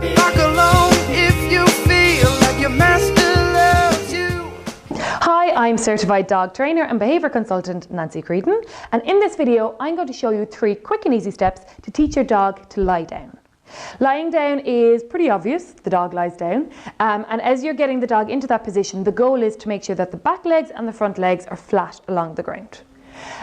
Walk alone if you feel like your master loves you. Hi, I'm certified dog trainer and behaviour consultant Nancy Creedon, and in this video I'm going to show you 3 quick and easy steps to teach your dog to lie down. Lying down is pretty obvious, the dog lies down, and as you're getting the dog into that position, the goal is to make sure that the back legs and the front legs are flat along the ground.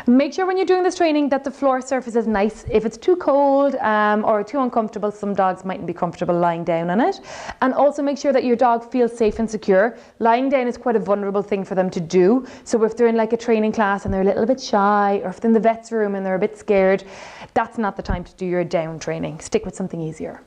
Make sure when you're doing this training that the floor surface is nice. If it's too cold or too uncomfortable, some dogs mightn't be comfortable lying down on it. And also make sure that your dog feels safe and secure. Lying down is quite a vulnerable thing for them to do. So if they're in like a training class and they're a little bit shy, or if they're in the vet's room and they're a bit scared, that's not the time to do your down training. Stick with something easier.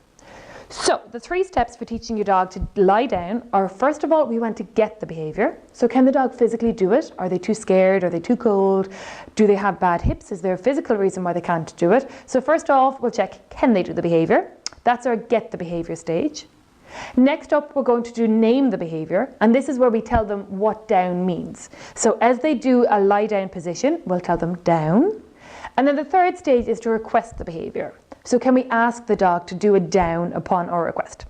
So the 3 steps for teaching your dog to lie down are, first of all, we want to get the behaviour. So can the dog physically do it? Are they too scared? Are they too cold? Do they have bad hips? Is there a physical reason why they can't do it? So first off, we'll check, can they do the behaviour? That's our get the behaviour stage. Next up, we're going to do name the behaviour, and this is where we tell them what down means. So as they do a lie down position, we'll tell them down. And then the 3rd stage is to request the behaviour. So can we ask the dog to do a down upon our request?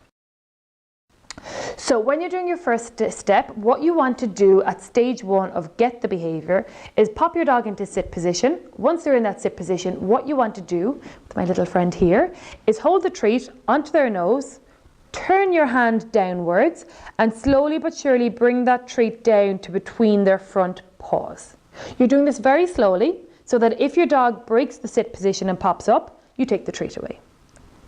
So when you're doing your first step, what you want to do at stage 1 of get the behaviour is pop your dog into sit position. Once they're in that sit position, what you want to do, with my little friend here, is hold the treat onto their nose, turn your hand downwards, and slowly but surely bring that treat down to between their front paws. You're doing this very slowly, so that if your dog breaks the sit position and pops up, you take the treat away.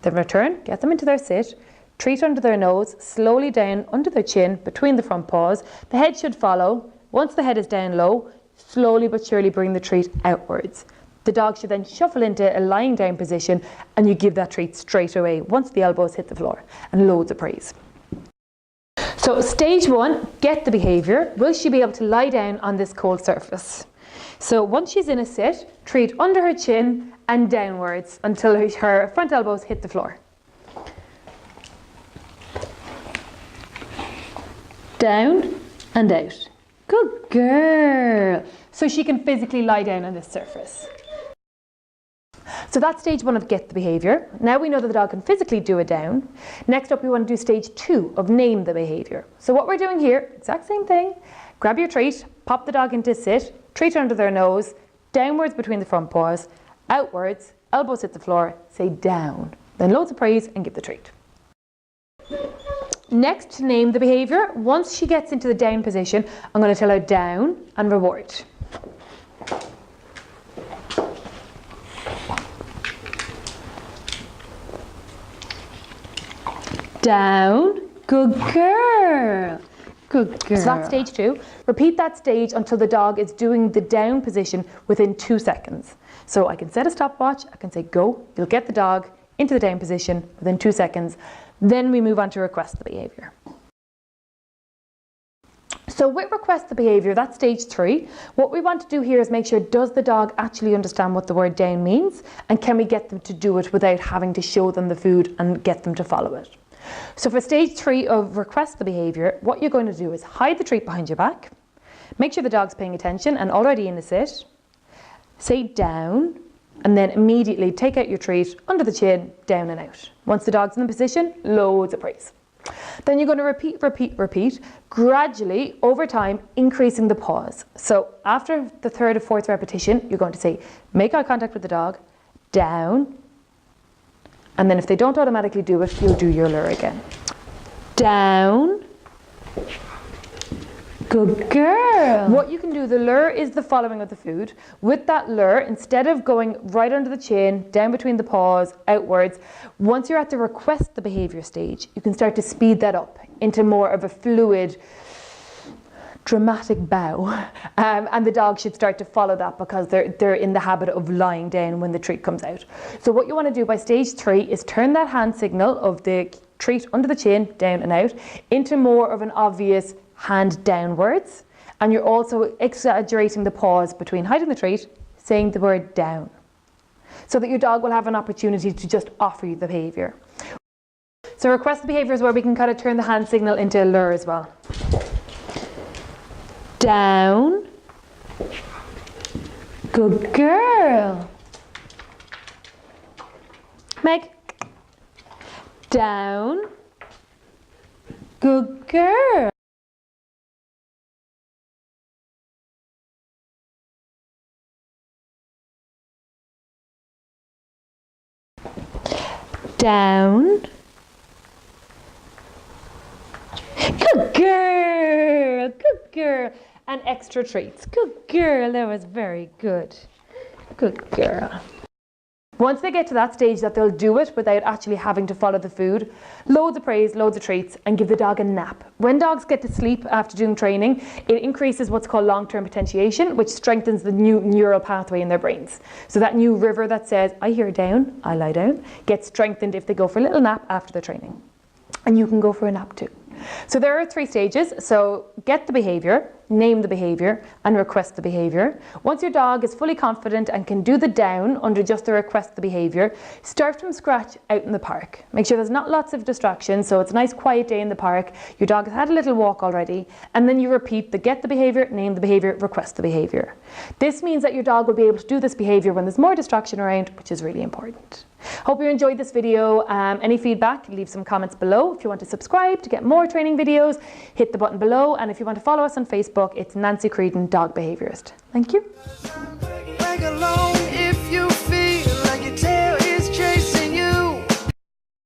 Then return, get them into their sit, treat under their nose, slowly down under their chin, between the front paws. The head should follow. Once the head is down low, slowly but surely bring the treat outwards. The dog should then shuffle into a lying down position, and you give that treat straight away once the elbows hit the floor, and loads of praise. So stage 1, get the behaviour. Will she be able to lie down on this cold surface? So once she's in a sit, treat under her chin and downwards until her front elbows hit the floor. Down and out. Good girl. So she can physically lie down on this surface. So that's stage 1 of get the behaviour. Now we know that the dog can physically do a down. Next up, we want to do stage 2 of name the behaviour. So what we're doing here, exact same thing. Grab your treat, pop the dog into sit, treat under their nose, downwards between the front paws, outwards, elbows hit the floor, say down. Then loads of praise and give the treat. Next, to name the behaviour. Once she gets into the down position, I'm going to tell her down and reward. Down, good girl. Good girl. So that's stage 2. Repeat that stage until the dog is doing the down position within 2 seconds. So I can set a stopwatch, I can say go, you'll get the dog into the down position within 2 seconds. Then we move on to request the behaviour. So with request the behaviour, that's stage 3. What we want to do here is make sure, does the dog actually understand what the word down means? And can we get them to do it without having to show them the food and get them to follow it? So for stage 3 of request the behaviour, what you're going to do is hide the treat behind your back, make sure the dog's paying attention and already in the sit, say down, and then immediately take out your treat under the chin, down and out. Once the dog's in the position, loads of praise. Then you're going to repeat, gradually over time, increasing the pause. So after the 3rd or 4th repetition, you're going to say, make eye contact with the dog, down, and then if they don't automatically do it, you'll do your lure again. Down. Good girl. What you can do, the lure is the following of the food. With that lure, instead of going right under the chin, down between the paws, outwards, once you're at the request the behaviour stage, you can start to speed that up into more of a fluid, dramatic bow, and the dog should start to follow that because they're in the habit of lying down when the treat comes out. So what you want to do by stage 3 is turn that hand signal of the treat under the chin, down and out, into more of an obvious hand downwards, and you're also exaggerating the pause between hiding the treat, saying the word down, so that your dog will have an opportunity to just offer you the behaviour. So request the behaviour is where we can kind of turn the hand signal into a lure as well. Down. Good girl. Meg. Down. Good girl. Down. Good girl, good girl. And extra treats. Good girl, that was very good. Good girl. Once they get to that stage that they'll do it without actually having to follow the food, loads of praise, loads of treats, and give the dog a nap. When dogs get to sleep after doing training, it increases what's called long-term potentiation, which strengthens the new neural pathway in their brains. So that new river that says, I hear down, I lie down, gets strengthened if they go for a little nap after the training. And you can go for a nap too. So there are 3 stages. So get the behavior, name the behavior, and request the behavior. Once your dog is fully confident and can do the down under just the request the behavior, start from scratch out in the park. Make sure there's not lots of distractions, so it's a nice quiet day in the park. Your dog has had a little walk already, and then you repeat the get the behavior, name the behavior, request the behavior. This means that your dog will be able to do this behavior when there's more distraction around, which is really important. Hope you enjoyed this video. Any feedback, leave some comments below. If you want to subscribe to get more training videos, hit the button below. And if you want to follow us on Facebook, it's Nancy Creedon, Dog Behaviourist. Thank you.